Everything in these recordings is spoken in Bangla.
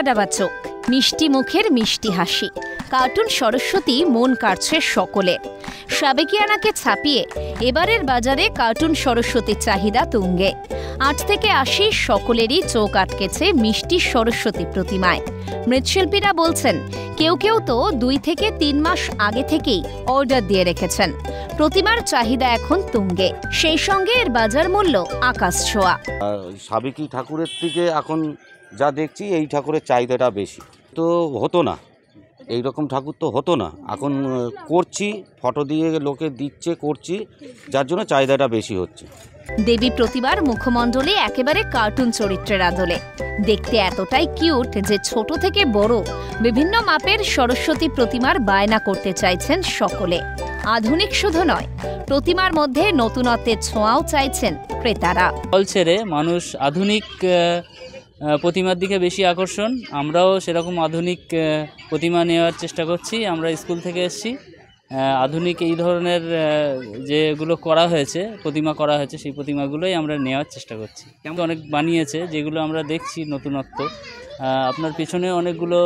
ডাবা ডাবা চোখ, মিষ্টি মুখের মিষ্টি হাসি, কার্টুন সরস্বতী মন কাড়ছে সকলে। সাবেকিয়ানাকে ছাপিয়ে এবারের বাজারে কার্টুন সরস্বতীর চাহিদা তুঙ্গে। ৮ থেকে ৮০ সকলেরই চোখ আটকেছে মিষ্টি সরস্বতী প্রতিমায়। মৃৎশিল্পীরা বলছেন কেউ কেউ তো ২ থেকে ৩ মাস আগে থেকেই অর্ডার দিয়ে রেখেছেন। প্রতিমার চাহিদা এখন তুঙ্গে, সেই সঙ্গে এর বাজার মূল্য আকাশ ছোঁয়া। সাবেকি ঠাকুরের থেকে এখন যা দেখছি এই ঠাকুরের চাহিদাটা বেশি। তো হতো না, এইরকম ঠাকুর তো হতো না, এখন করছি, ফটো দিয়ে লোকে দিচ্ছে, করছি, যার জন্য চাহিদাটা বেশি হচ্ছে। দেবী প্রতিমার মুখমণ্ডলে একেবারে কার্টুন চরিত্রের আদলে, দেখতে এতটাই কিউট যে ছোট থেকে বড় বিভিন্ন মাপের সরস্বতী প্রতিমার বায়না করতে চাইছেন সকলে। আধুনিক শুধু নয়, প্রতিমার মধ্যে নতুনত্বের ছোঁয়াও চাইছেন ক্রেতারা। ফল ছেড়ে মানুষ আধুনিক প্রতিমার দিকে বেশি আকর্ষণ। আমরাও সেরকম আধুনিক প্রতিমা নেওয়ার চেষ্টা করছি। আমরা স্কুল থেকে এসেছি, আধুনিক এই ধরনের যেগুলো করা হয়েছে, প্রতিমা করা হয়েছে, সেই প্রতিমাগুলোই আমরা নেওয়ার চেষ্টা করছি। অনেক বানিয়েছে যেগুলো আমরা দেখছি নতুনত্ব। আপনার পেছনে অনেকগুলো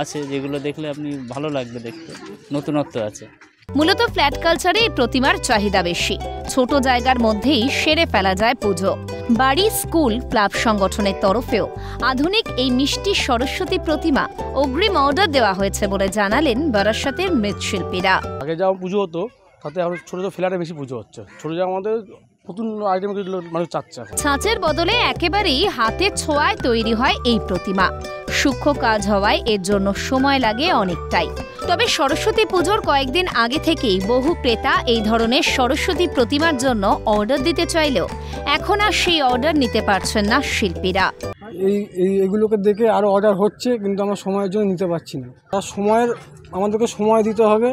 আছে যেগুলো দেখলে আপনি ভালো লাগবে, দেখতে নতুনত্ব আছে। মূলত ফ্ল্যাট কালচারে এই প্রতিমার চাহিদা বেশি। ছোট জায়গার মধ্যেই সেরে ফেলা যায় পুজো। বাড়ি, স্কুল, ক্লাব সংগঠনের তরফেও আধুনিক এই মিষ্টি সরস্বতী প্রতিমা অগ্রিম অর্ডার দেওয়া হয়েছে বলে জানালেন বারাসাতের মৃৎশিল্পীরা। আগে যা পুজো হতো তাতে এখন ছোট ছোট ফ্ল্যাটে বেশি পুজো হচ্ছে। ছোট জায়গা আমাদের নতুন আইটেম মানুষ চাচ্ছে। ছাঁচের বদলে একেবারেই হাতের ছোঁয়ায় তৈরি হয় এই প্রতিমা। সূক্ষ্ম কাজ হওয়ায় এর জন্য সময় লাগে অনেকটাই। তবে সরস্বতী পুজোর কয়েকদিন আগে থেকেই বহু ক্রেতা এই ধরনের সরস্বতী প্রতিমার জন্য অর্ডার দিতে চাইলেও এখন আর সেই অর্ডার নিতে পারছেন না শিল্পীরা। এইগুলোকে দেখে আরও অর্ডার হচ্ছে, কিন্তু আমরা সময়ের জন্য নিতে পারছি না। আমাদেরকে সময় দিতে হবে,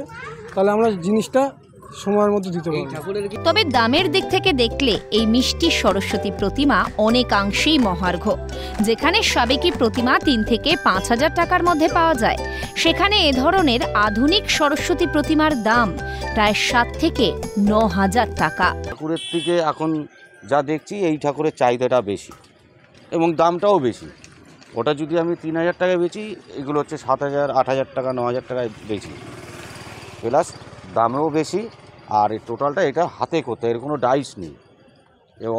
তাহলে আমরা জিনিসটা সময়ের মধ্যে দিতে পারবো। তবে দামের দিক থেকে দেখলে এই মিষ্টি সরস্বতী প্রতিমা অনেকাংশেই মহার্ঘ। যেখানে সাবেকি প্রতিমা ৩ থেকে ৫,০০০ টাকার মধ্যে পাওয়া যায়, সেখানে এ ধরনের আধুনিক সরস্বতী প্রতিমার দাম প্রায় ৭ থেকে ৯,০০০ টাকা। ঠাকুরের থেকে এখন যা দেখছি এই ঠাকুরের চাহিদাটা বেশি এবং দামটাও বেশি। ওটা যদি আমি ৩,০০০ টাকায় বেচি, এগুলো হচ্ছে ৭,০০০, ৮,০০০ টাকা, ৯,০০০ টাকায় বেচি, প্লাস দামেও বেশি। আর এই টোটালটা এটা হাতে করতে হয়, এর কোনো ডাইস নেই,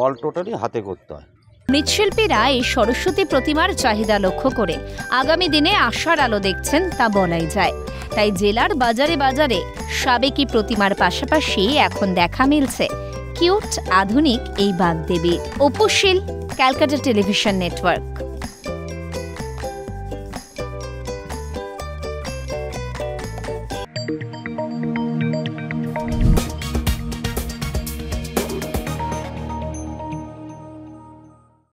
অল টোটালি হাতে করতে হয়। মৃৎশিল্পীরা এই সরস্বতী প্রতিমার চাহিদা লক্ষ্য করে আগামী দিনে আশার আলো দেখছেন তা বলাই যায়। তাই জেলার বাজারে বাজারে সাবেকি প্রতিমার পাশাপাশি এখন দেখা মিলছে কিউট আধুনিক এই বাগদেবী। অপু শীল, ক্যালকাটা টেলিভিশন নেটওয়ার্ক।